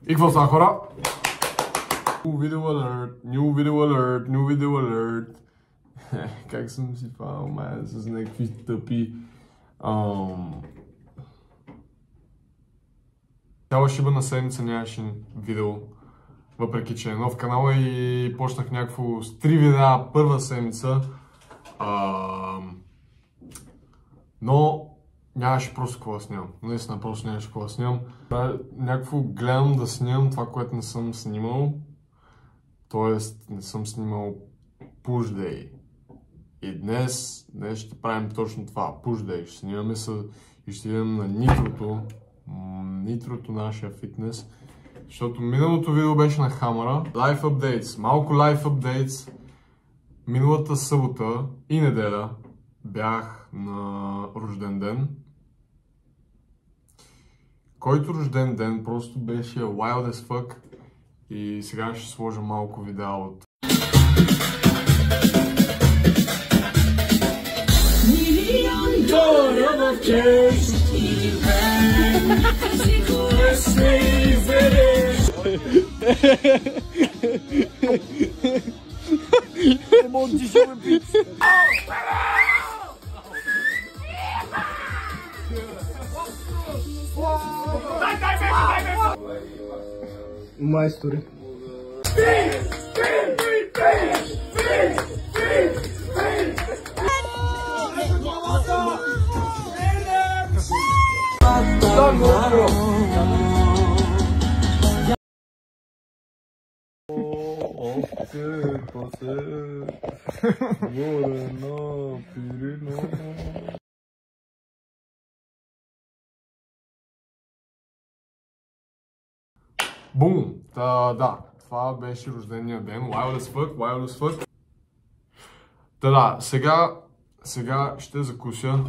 И какво става, хора? New video alert. Как съм си фанал, май, с някакви тъпи... Цяла шиба на седмица нямаше видео, въпреки че е нов канал и почнах някакво с 3 видеа първа седмица. Но нямаше просто какво да снимам. Наистина просто нямаше какво да снимам. Някакво гледам да снимам това, което не съм снимал. Тоест не съм снимал Push Day. И днес ще правим точно това. Push Day. Ще снимаме и ще идем на Нитрото, нашия фитнес. Защото миналото видео беше на Хамъра. Life updates. Малко life updates. Миналата събота и неделя бях на рожден ден. Който рожден ден просто беше wild as fuck. И сега ще сложа малко видеа от... Майстори. Бум! Да, това беше рождения ден. Wild as fuck. Да, сега ще закуся.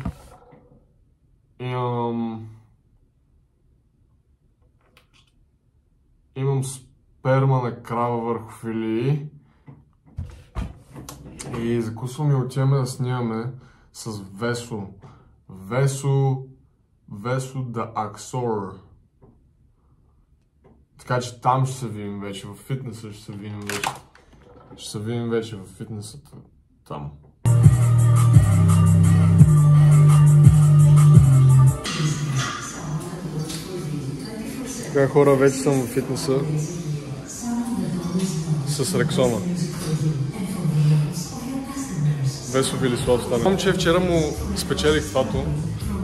Имам сперма на крава върху филии. И закусвам и отиваме да снимаме с Весо да Аксор. Така че там ще се видим вече, в фитнеса ще се видим вече. Ще се видим вече в фитнесата там. Така, хора, вече съм в фитнеса с Рексона. Весо Велислав стане. Знам, че вчера му спечелих твато.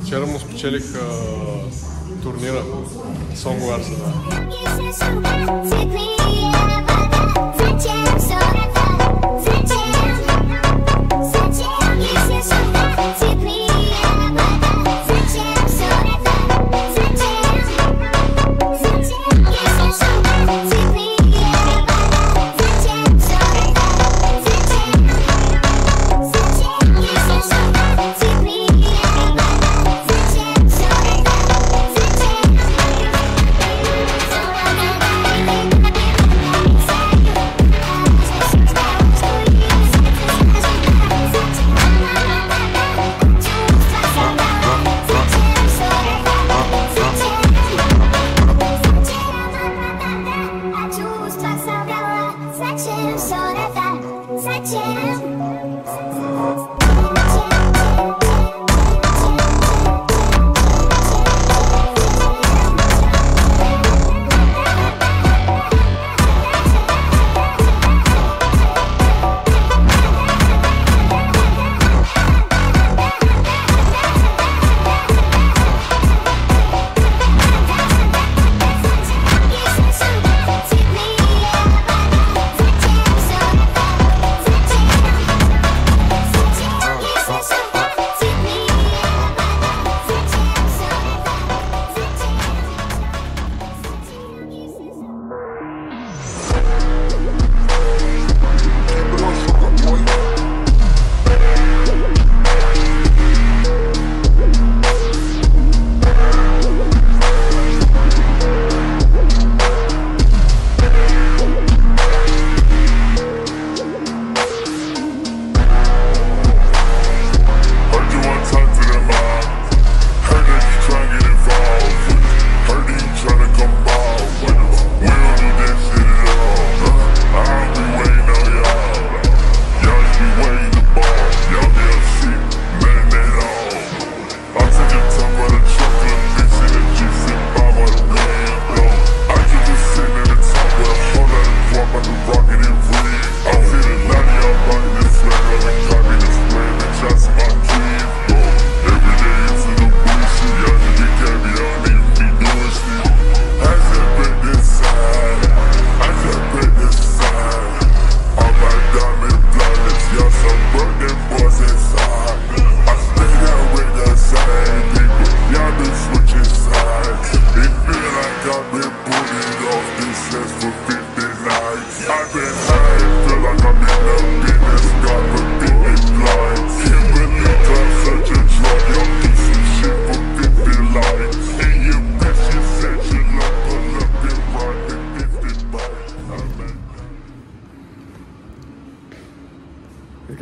Вчера му спечелих турнира Сонгуарса, да.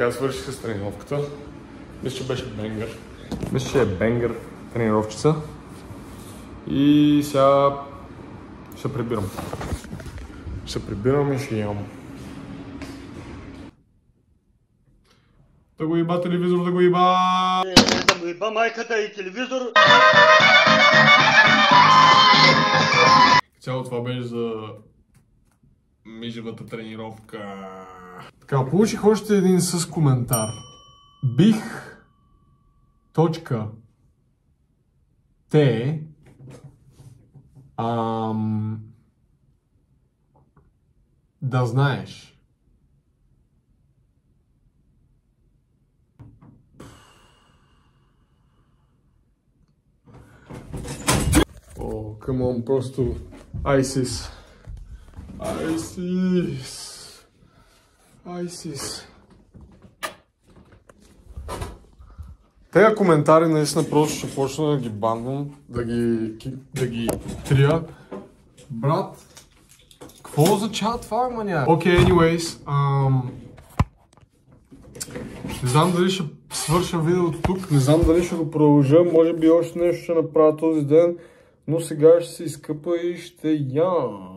Така свършиха с тренировката. Мисля, че беше бенгър. Мисля, че е бенгър тренировчица. И сега ще прибирам. Ще прибирам и ще ям. Да го еба телевизор, да го еба! Да му еба майката и телевизор! Цяло това беше за мижевата тренировка. Така, получих още един с коментар. Бих те да знаеш. О, камон, просто ISIS. Тега коментари наистина просто ще почна да ги банвам, да ги трия. Брат, какво означава това, маня? Окей, anyways, не знам дали ще свърша видеото тук, не знам дали ще го продължа, може би още нещо ще направя този ден, но сега ще се изкъпа и ще ям.